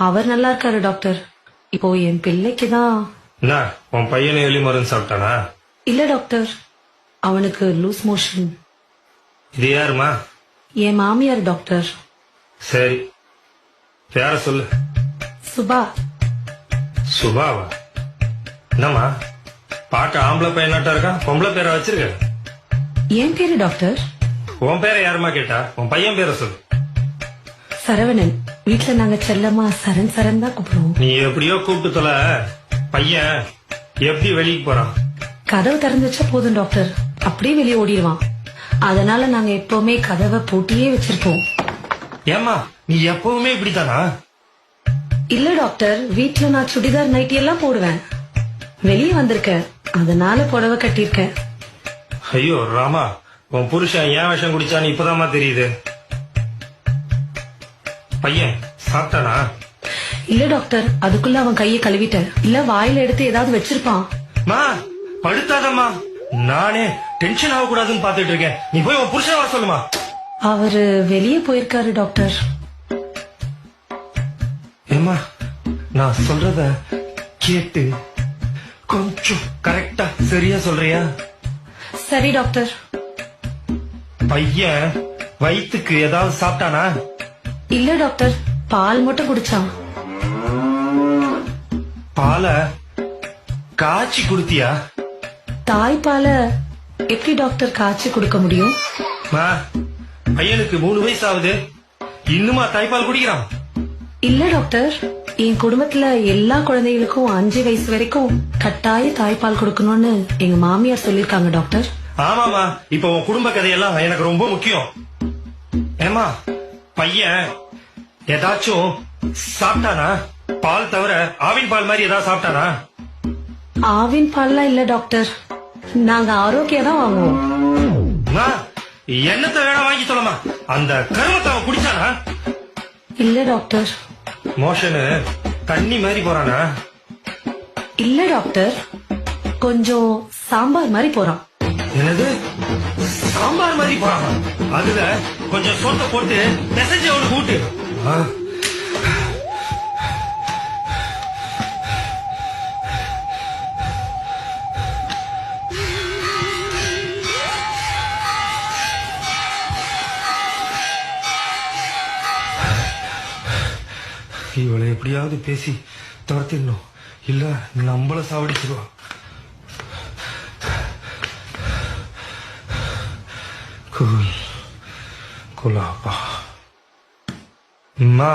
அவர் நல்லா இருக்காரு டாக்டர். இப்போ என் பிள்ளைக்கு தான். என்ன உன் பையனை எலி மருந்து சாப்பிட்டானா? இல்ல டாக்டர், அவனுக்கு லூஸ் மோஷன். இது யாருமா? என் மாமியார் டாக்டர். சரி, பேர சொல்லு. சுபா. சுபாவா? என்னம்மா பார்க்க ஆம்பளை பையனாட்டா இருக்கா, பொம்பளை பேரை வச்சிருக்க? என் பேரு டாக்டர் உன் பேரை யாருமா கேட்டா? உன் பையன் பேரை சொல்லு. சரவணன். வீட்டுல நாங்க செல்லமா சரண் சரண் தான் கூப்பிடுவோம். நீ எப்படியோ கூப்பிட்டு தொலை. பையன் எப்படி வெளியே போறான்? கதவு திறந்து வச்சா போதும் டாக்டர், அப்படியே வெளியே ஓடிடுவான். அதனால நாங்க எப்பவுமே கதவை பூட்டியே வச்சிருப்போம். ஏமா நீ எப்பவுமே இப்படித்தானா? இல்ல டாக்டர், வீட்டுல நான் சுடிதார் நைட்டி எல்லாம் போடுவேன். வெளியே வந்திருக்கேன், அதனால புடவை கட்டியிருக்கேன். ஐயோ ராமா, உன் புருஷன் ஏன் விஷம் குடிச்சான்னு இப்பதாம்மா தெரியுது. பையன் சாப்பிட்டானா? இல்ல டாக்டர், அதுக்குள்ள அவன் கையை கழுவிட்டேன். இல்ல வாயில எடுத்து ஏதாவது வச்சிருப்பான். மா படுத்தாதம்மா, நானே டென்ஷன் ஆக கூடாதுன்னு பாத்துட்டு இருக்கேன். நீ போய் உன் புருஷன் வர சொல்லுமா. அவரு வெளியே போயிருக்காரு டாக்டர். ஏமா நான் சொல்றத கேட்டு கொஞ்சம் கரெக்டா சரியா சொல்றியா? சரி டாக்டர். பையன் வயிற்றுக்கு ஏதாவது சாப்பிட்டானா? இல்ல டாக்டர், பால் மட்டும் குடிச்சான். பாலை காய்ச்சி குடுத்தியா? தாய்ப்பால எப்படி டாக்டர் காய்ச்சி கொடுக்க முடியும்? மா பையனுக்கு 3 வயசு ஆகுது, இன்னுமா தாய்ப்பால் குடிக்கிறான்? இல்ல டாக்டர், என் குடும்பத்துல எல்லா குழந்தைகளுக்கும் 5 வயசு வரைக்கும் கட்டாய தாய்ப்பால் கொடுக்கணும்னு எங்க மாமியார் சொல்லிருக்காங்க டாக்டர். ஆமாமா, இப்ப உன் குடும்ப கதையெல்லாம் எனக்கு ரொம்ப முக்கியம். ஏமா பையன் ஏதாச்சும் சாப்பிட்டானா? பால் தவிர ஆவின் பால் மாதிரி ஏதாவது சாப்பிட்டானா? ஆவின் பால்லாம் இல்ல டாக்டர், நாங்க ஆரோக்கியம் தான் வாங்குவோம். என்னத்த வேணா வாங்கி சொல்லமா, அந்த கருமத்தை அவன் குடிச்சானா? இல்ல டாக்டர். மோஷனு தண்ணி மாதிரி போறானா? இல்ல டாக்டர், கொஞ்சம் சாம்பார் மாதிரி போறான். என்னது சாம்பார் மாதிரி போறான்? அதுல கொஞ்சம் சோத்தை போட்டு மெசேஜ் அவனுக்கு கூட்டு. இவளை எப்படியாவது பேசி துரத்திடணும், இல்ல நம்மள சாவடிச்சிருவா. குலாப்பா அம்மா